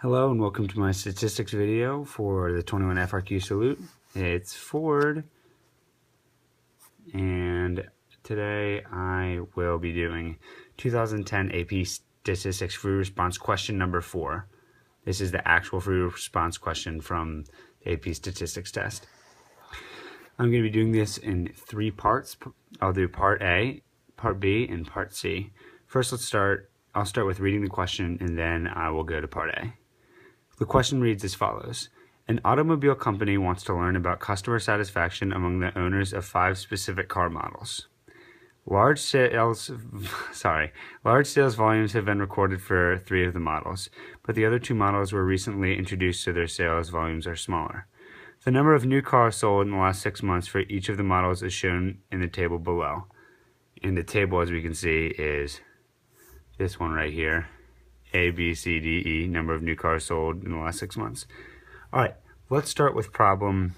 Hello and welcome to my statistics video for the 21 FRQ salute. It's Ford, and today I will be doing 2010 AP Statistics Free Response question number 4. This is the actual free response question from the AP Statistics test. I'm going to be doing this in 3 parts. I'll do part A, part B, and part C. First, I'll start with reading the question, and then I will go to part A. The question reads as follows. An automobile company wants to learn about customer satisfaction among the owners of 5 specific car models. Large sales volumes have been recorded for 3 of the models, but the other 2 models were recently introduced, so their sales volumes are smaller. The number of new cars sold in the last 6 months for each of the models is shown in the table below. And the table, as we can see, is this one right here. A, B, C, D, E, number of new cars sold in the last 6 months. All right, let's start with problem.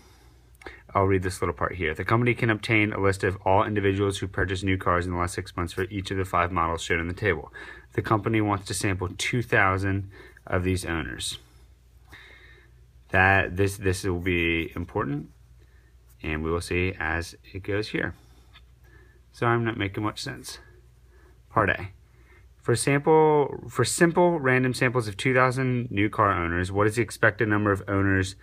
I'll read this little part here. The company can obtain a list of all individuals who purchased new cars in the last 6 months for each of the 5 models shown in the table. The company wants to sample 2,000 of these owners. This will be important, and we will see as it goes here. So I'm not making much sense. Part A. For simple random samples of 2,000 new car owners, what is the expected number of owners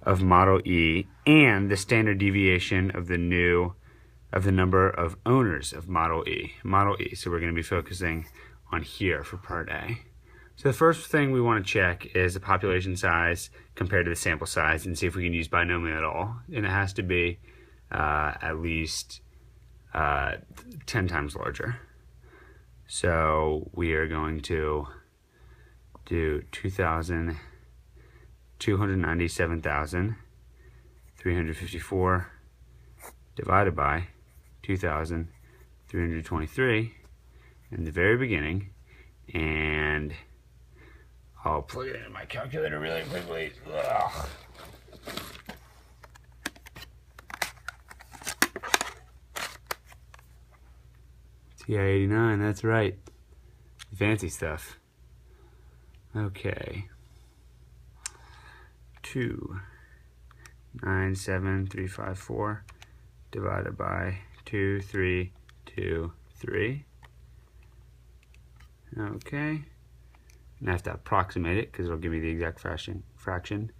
of Model E and the standard deviation of the number of owners of Model E? So we're going to be focusing on here for part A. So the first thing we want to check is the population size compared to the sample size and see if we can use binomial at all. And it has to be at least 10 times larger. So we are going to do 297,354 divided by 2,323 in the very beginning, and I'll plug it in my calculator really quickly. Ugh. TI-89, that's right. Fancy stuff. Okay. 297,354 divided by 2,323. Okay. And I have to approximate it because it'll give me the exact fraction.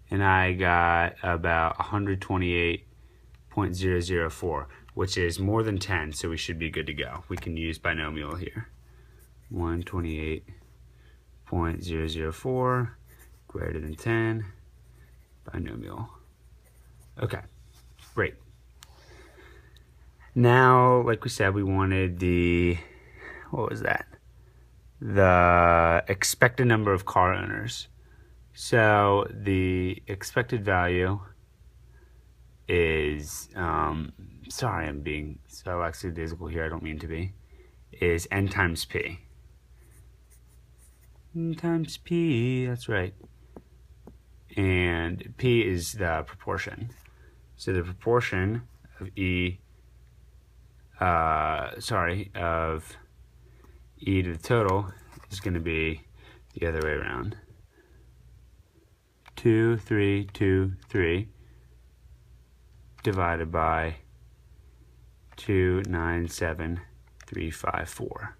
And I got about 128.004, which is more than 10, so we should be good to go. We can use binomial here. 128.004 greater than 10, binomial. Okay, great. Now, like we said, we wanted the expected number of car owners. So the expected value is, sorry, I'm being so lackadaisical here, I don't mean to be, is n times p. N times p, that's right. And p is the proportion. So the proportion of of e to the total is going to be the other way around. 2,323 divided by 297,354.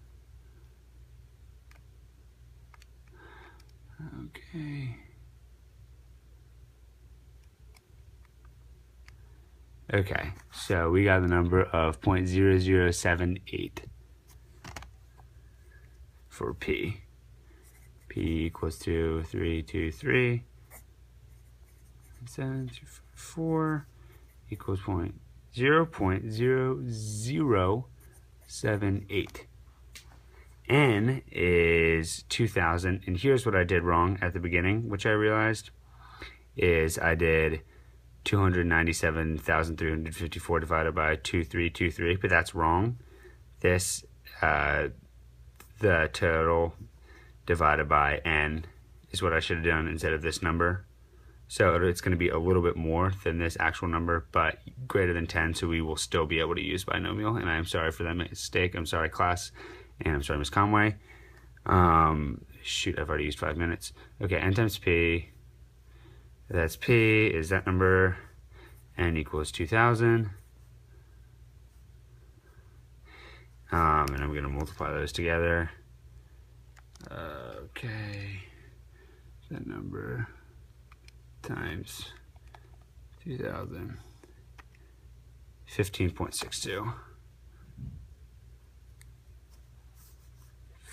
Okay. Okay, so we got the number of 0.0078 for P. P equals to 323 734 equals 0.0078. N is 2,000, and here's what I did wrong at the beginning, which I realized, is I did 297,354 divided by 2,323, but that's wrong. This, the total divided by N is what I should have done instead of this number. So it's going to be a little bit more than this actual number, but greater than 10, so we will still be able to use binomial, and I'm sorry for that mistake. I'm sorry, class, and I'm sorry, Ms. Conway. shoot, I've already used 5 minutes. Okay, n times p, that's p is that number, n equals 2000. And I'm going to multiply those together. Okay, that number times 2000, 15.62.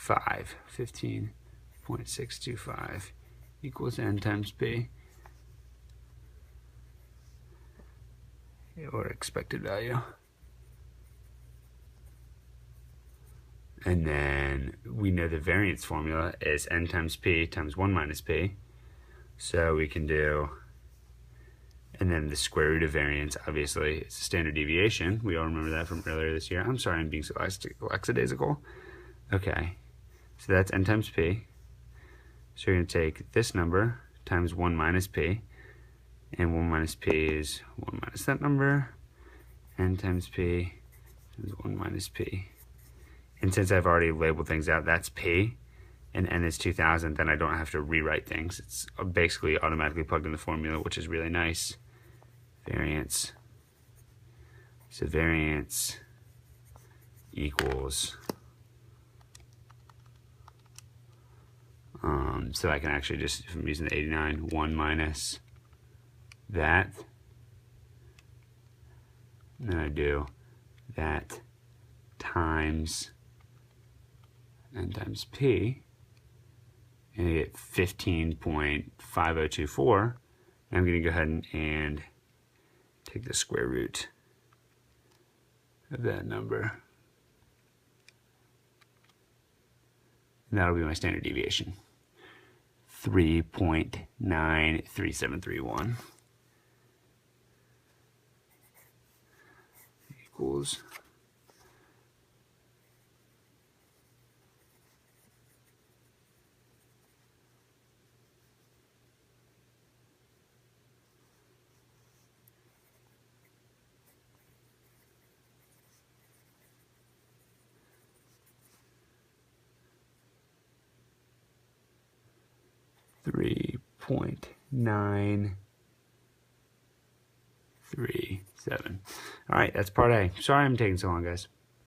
15.625 equals n times p, or expected value. And then we know the variance formula is n times p times 1 minus p. So we can do, and then the square root of variance, obviously, it's a standard deviation. We all remember that from earlier this year. I'm sorry I'm being so lackadaisical. Okay, so that's n times p. So you're going to take this number times 1 minus p, and 1 minus p is 1 minus that number, n times p times 1 minus p. And since I've already labeled things out, that's p, and n is 2000, then I don't have to rewrite things. It's basically automatically plugged in the formula, which is really nice. Variance. So variance equals, so I can actually just, if I'm using the 89, 1 minus that, and then I do that times n times p, and I get 15.5024. I'm going to go ahead and take the square root of that number. And that'll be my standard deviation. 3.93731 equals 3.937. All right, that's part A. Sorry I'm taking so long, guys.